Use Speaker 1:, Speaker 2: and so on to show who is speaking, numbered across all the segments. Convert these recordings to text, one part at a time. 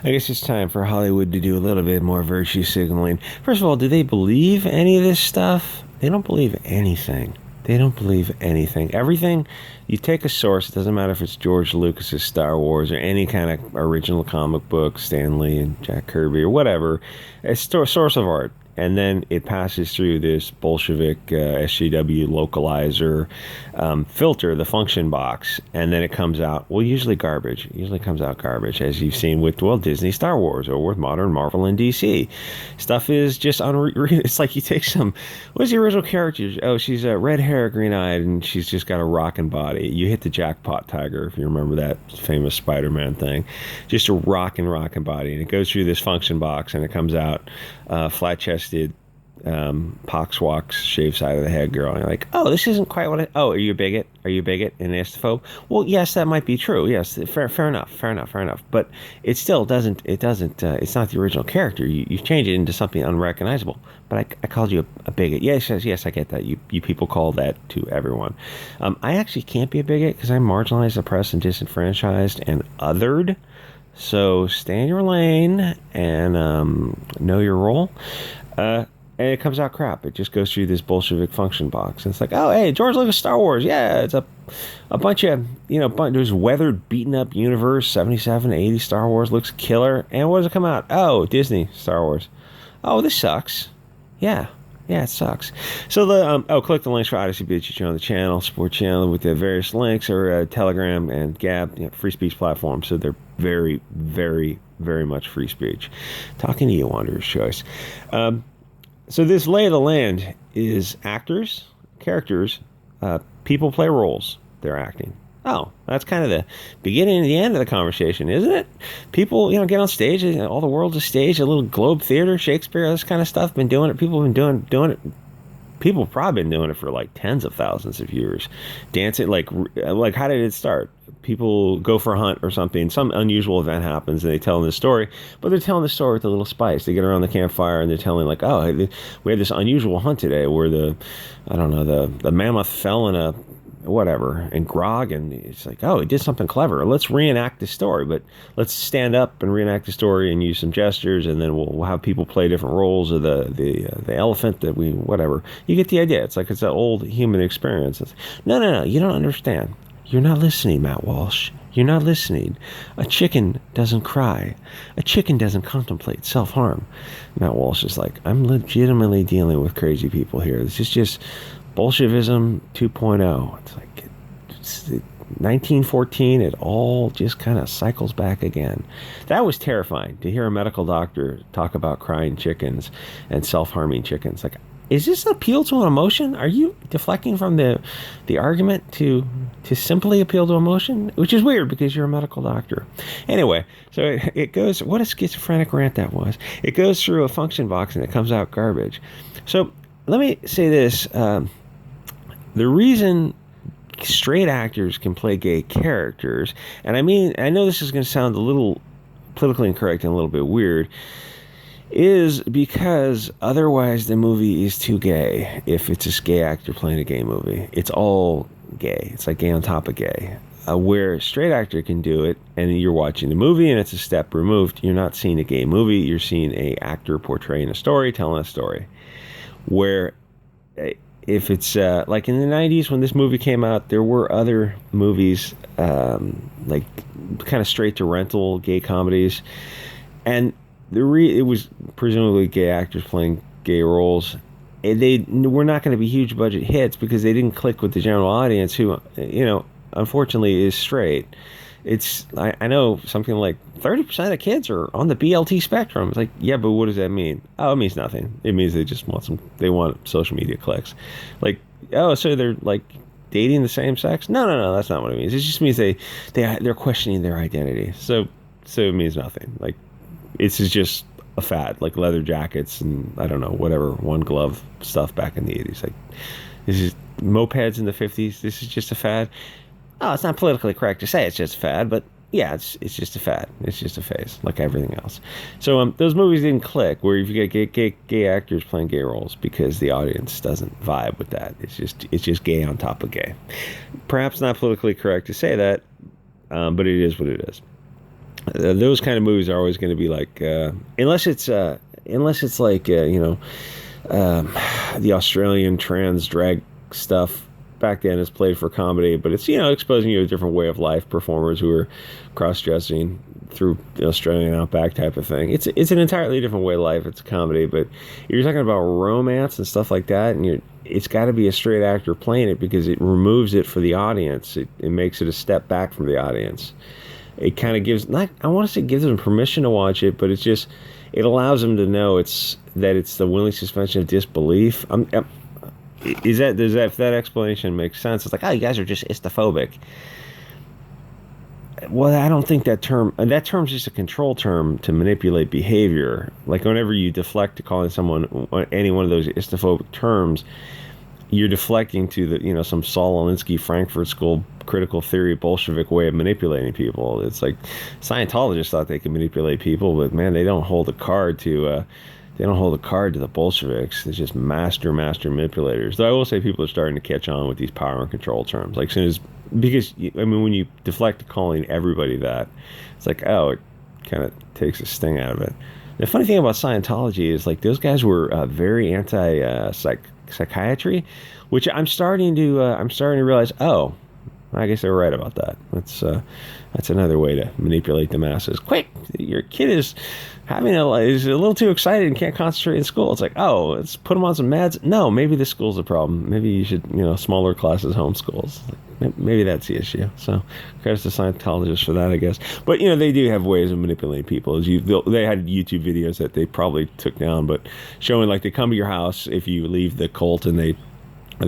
Speaker 1: I guess it's time for Hollywood to do a little bit more virtue signaling. First of all, do they believe any of this stuff? They don't believe anything. They don't believe anything. Everything, you take a source, it doesn't matter if it's George Lucas's Star Wars or any kind of original comic book, Stan Lee and Jack Kirby or whatever, it's a source of art. And then it passes through this Bolshevik SGW localizer filter, the function box, and then it comes out, well, usually garbage. It usually comes out garbage, as you've seen with, well, Disney Star Wars or with modern Marvel and DC. Stuff is just unreal. It's like you take some, what's the original character? Oh, she's red hair, green-eyed, and she's just got a rockin' body. You hit the jackpot tiger, if you remember that famous Spider-Man thing. Just a rockin' body. And it goes through this function box, and it comes out flat-chested, pox-walks, shaved side of the head girl. And you're like, oh, this isn't quite what I... Oh, are you a bigot? Are you a bigot and astrophobe? Well, yes, that might be true. Yes, fair enough. But it still doesn't... it's not the original character. You've changed it into something unrecognizable. But I called you a bigot. Yes, I get that. You people call that to everyone. I actually can't be a bigot because I'm marginalized, oppressed, and disenfranchised and othered. So stay in your lane and know your role. And it comes out crap. It just goes through this Bolshevik function box. And it's like, oh, hey, George Lucas Star Wars. Yeah, it's a bunch of, there's weathered, beaten up universe, 77, 80 Star Wars, looks killer. And what does it come out? Oh, Disney Star Wars. Oh, this sucks. Yeah, it sucks. So click the links for Odyssey Bitch on the channel, support channel with the various links, or Telegram and Gab, free speech platforms. So they're very, very, very much free speech. Talking to you, Wanderer's Choice. So this lay of the land is actors, characters, people play roles. They're acting. Oh, that's kind of the beginning and the end of the conversation, isn't it? People, get on stage. All the world's a stage. A little Globe Theater, Shakespeare, this kind of stuff. Been doing it. People have been doing it. People have probably been doing it for like tens of thousands of years. Dancing, like how did it start? People go for a hunt or something. Some unusual event happens and they tell this story, but they're telling the story with a little spice. They get around the campfire and they're telling like, oh, we had this unusual hunt today where the mammoth fell in a whatever and grog, and it's like, oh, he did something clever. Let's reenact the story, but let's stand up and reenact the story and use some gestures, and then we'll have people play different roles of the elephant that we whatever. You get the idea. It's like it's an old human experience. No, you don't understand. You're not listening, Matt Walsh. You're not listening. A chicken doesn't cry. A chicken doesn't contemplate self-harm. Matt Walsh is like, I'm legitimately dealing with crazy people here. This is just Bolshevism 2.0. It's like 1914. It all just kind of cycles back again. That was terrifying to hear a medical doctor talk about crying chickens and self-harming chickens. Like, is this an appeal to an emotion? Are you deflecting from the argument to simply appeal to emotion? Which is weird because you're a medical doctor. Anyway, so it goes, what a schizophrenic rant that was. It goes through a function box and it comes out garbage. So let me say this. The reason straight actors can play gay characters, and I know this is going to sound a little politically incorrect and a little bit weird, is because otherwise the movie is too gay. If it's a gay actor playing a gay movie, it's all gay. It's like gay on top of gay. Where a straight actor can do it, and you're watching the movie and it's a step removed, you're not seeing a gay movie, you're seeing a actor portraying a story, telling a story. Where if it's like in the 90s when this movie came out, there were other movies like kind of straight to rental gay comedies, and it was presumably gay actors playing gay roles. They were not going to be huge budget hits because they didn't click with the general audience, who, unfortunately is straight. I know something like 30% of kids are on the BLT spectrum. It's like, yeah, but what does that mean? Oh, it means nothing. It means they just they want social media clicks. Like, oh, so they're like dating the same sex? No, that's not what it means. It just means they're questioning their identity. So it means nothing. Like, it's just a fad, like leather jackets and I don't know, whatever, one glove stuff back in the 80s. Like, this is mopeds in the 50s. This is just a fad. Oh, it's not politically correct to say it's just a fad, but yeah, it's just a fad. It's just a phase, like everything else. So those movies didn't click where you get gay actors playing gay roles because the audience doesn't vibe with that. It's just gay on top of gay. Perhaps not politically correct to say that, but it is what it is. Those kind of movies are always going to be like, unless it's like the Australian trans drag stuff back then is played for comedy, but it's exposing you to a different way of life. Performers who are cross-dressing through the Australian outback type of thing. It's an entirely different way of life. It's a comedy, but you're talking about romance and stuff like that, and it's got to be a straight actor playing it because it removes it for the audience. It makes it a step back from the audience. It kind of gives, not, I want to say gives them permission to watch it, but it allows them to know it's the willing suspension of disbelief. If that explanation makes sense? It's like, oh, you guys are just istophobic. Well, I don't think that term's just a control term to manipulate behavior. Like whenever you deflect to calling someone any one of those istophobic terms, you're deflecting to the some Saul Alinsky Frankfurt School critical theory Bolshevik way of manipulating people. It's like Scientologists thought they could manipulate people, but man, they don't hold a card to the Bolsheviks. They're just master manipulators. Though I will say people are starting to catch on with these power and control terms. Like when you deflect to calling everybody that, it's like, oh, it kind of takes a sting out of it. The funny thing about Scientology is like those guys were very psychiatry, which I'm starting to realize. Oh, I guess they were right about that. That's another way to manipulate the masses. Quick, your kid is a little too excited and can't concentrate in school. It's like, oh, let's put them on some meds. No, maybe the school's a problem. Maybe you should, smaller classes, homeschools. Maybe that's the issue. So credits to Scientologists for that, I guess. But they do have ways of manipulating people. They had YouTube videos that they probably took down, but showing like they come to your house if you leave the cult and the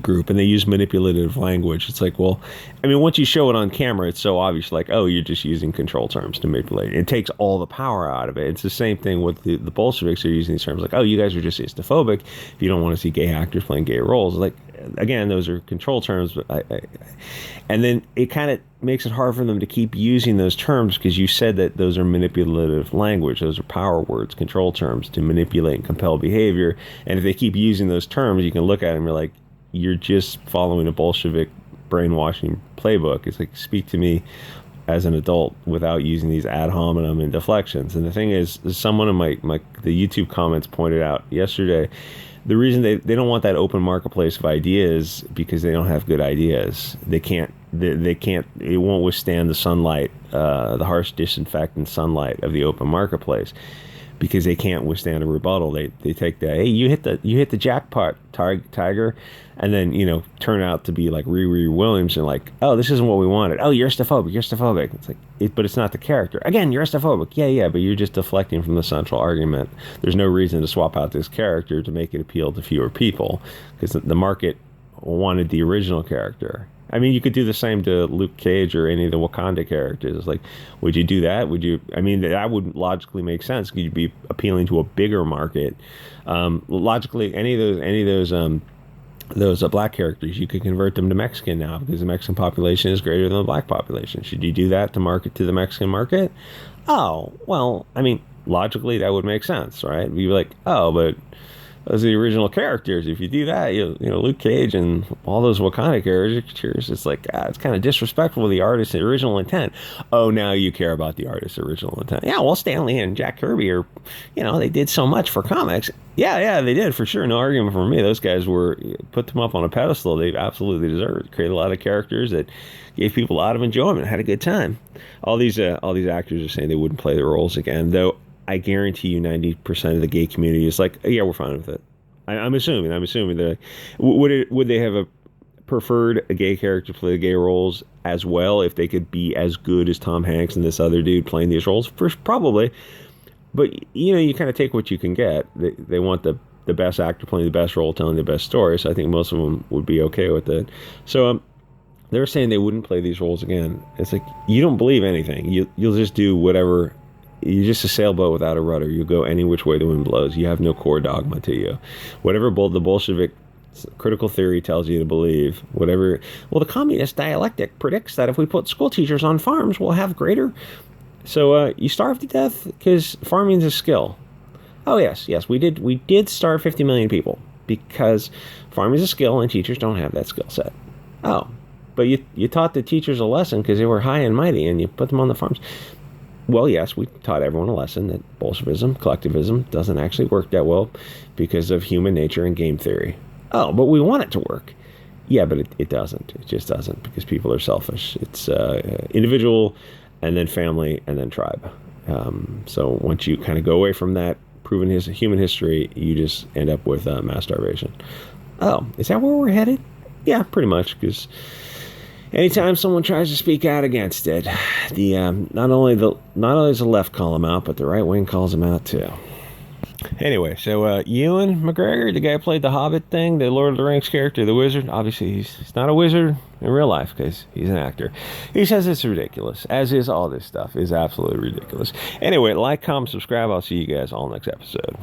Speaker 1: group, and they use manipulative language. It's like, well, I mean, once you show it on camera, it's so obvious, like, oh, you're just using control terms to manipulate. It takes all the power out of it. It's the same thing with the Bolsheviks are using these terms, like, oh, you guys are just istophobic if you don't want to see gay actors playing gay roles. Like, again, those are control terms, but and then it kind of makes it hard for them to keep using those terms because you said that those are manipulative language. Those are power words, control terms to manipulate and compel behavior. And if they keep using those terms, you can look at them and you're like, you're just following a Bolshevik brainwashing playbook. It's like, speak to me as an adult without using these ad hominem and deflections. And the thing is someone in the YouTube comments pointed out yesterday, the reason they don't want that open marketplace of ideas because they don't have good ideas. They can't, it won't withstand the sunlight, the harsh disinfectant sunlight of the open marketplace. Because they can't withstand a rebuttal. They take that, hey, you hit the jackpot, Tiger, and then turn out to be like Riri Williams and like, oh, this isn't what we wanted. Oh, you're istophobic. It's like, but it's not the character. Again, you're istophobic. Yeah, but you're just deflecting from the central argument. There's no reason to swap out this character to make it appeal to fewer people because the market wanted the original character. I mean, you could do the same to Luke Cage or any of the Wakanda characters. It's like, would you do that? That wouldn't logically make sense. Could you be appealing to a bigger market? Logically, any of those black characters, you could convert them to Mexican now because the Mexican population is greater than the black population. Should you do that to market to the Mexican market? Oh, well, I mean, logically that would make sense, right? You'd be like, oh, but those are the original characters. If you do that, Luke Cage and all those Wakanda characters, it's like, it's kind of disrespectful to the artist's original intent. Oh, now you care about the artist's original intent. Yeah, well, Stan Lee and Jack Kirby are, they did so much for comics. Yeah, they did, for sure. No argument from me. Those guys put them up on a pedestal. They absolutely deserved it. Created a lot of characters that gave people a lot of enjoyment, had a good time. All these actors are saying they wouldn't play the roles again, though. I guarantee you 90% of the gay community is like, yeah, we're fine with it. I'm assuming that would they have preferred a gay character play the gay roles as well if they could be as good as Tom Hanks and this other dude playing these roles? Probably. But, you kind of take what you can get. They want the best actor playing the best role, telling the best story. So I think most of them would be okay with it. So they're saying they wouldn't play these roles again. It's like, you don't believe anything. You'll just do whatever. You're just a sailboat without a rudder. You go any which way the wind blows. You have no core dogma to you. Whatever the Bolshevik critical theory tells you to believe, whatever. Well, the communist dialectic predicts that if we put school teachers on farms, we'll have greater. So you starve to death because farming is a skill. Oh yes, we did starve 50 million people because farming is a skill and teachers don't have that skill set. Oh, but you taught the teachers a lesson because they were high and mighty and you put them on the farms. well, yes, we taught everyone a lesson that Bolshevism, collectivism, doesn't actually work that well because of human nature and game theory. Oh, but we want it to work. Yeah, but it doesn't. It just doesn't because people are selfish. It's individual and then family and then tribe. So once you kind of go away from that proven human history, you just end up with mass starvation. Oh, is that where we're headed? Yeah, pretty much, because anytime someone tries to speak out against it, the not only does the left call them out, but the right wing calls them out too. Anyway, so Ewan McGregor, the guy who played the Hobbit thing, the Lord of the Rings character, the wizard, obviously he's not a wizard in real life because he's an actor. He says it's ridiculous, as is all this stuff, is absolutely ridiculous. Anyway, like, comment, subscribe. I'll see you guys all next episode.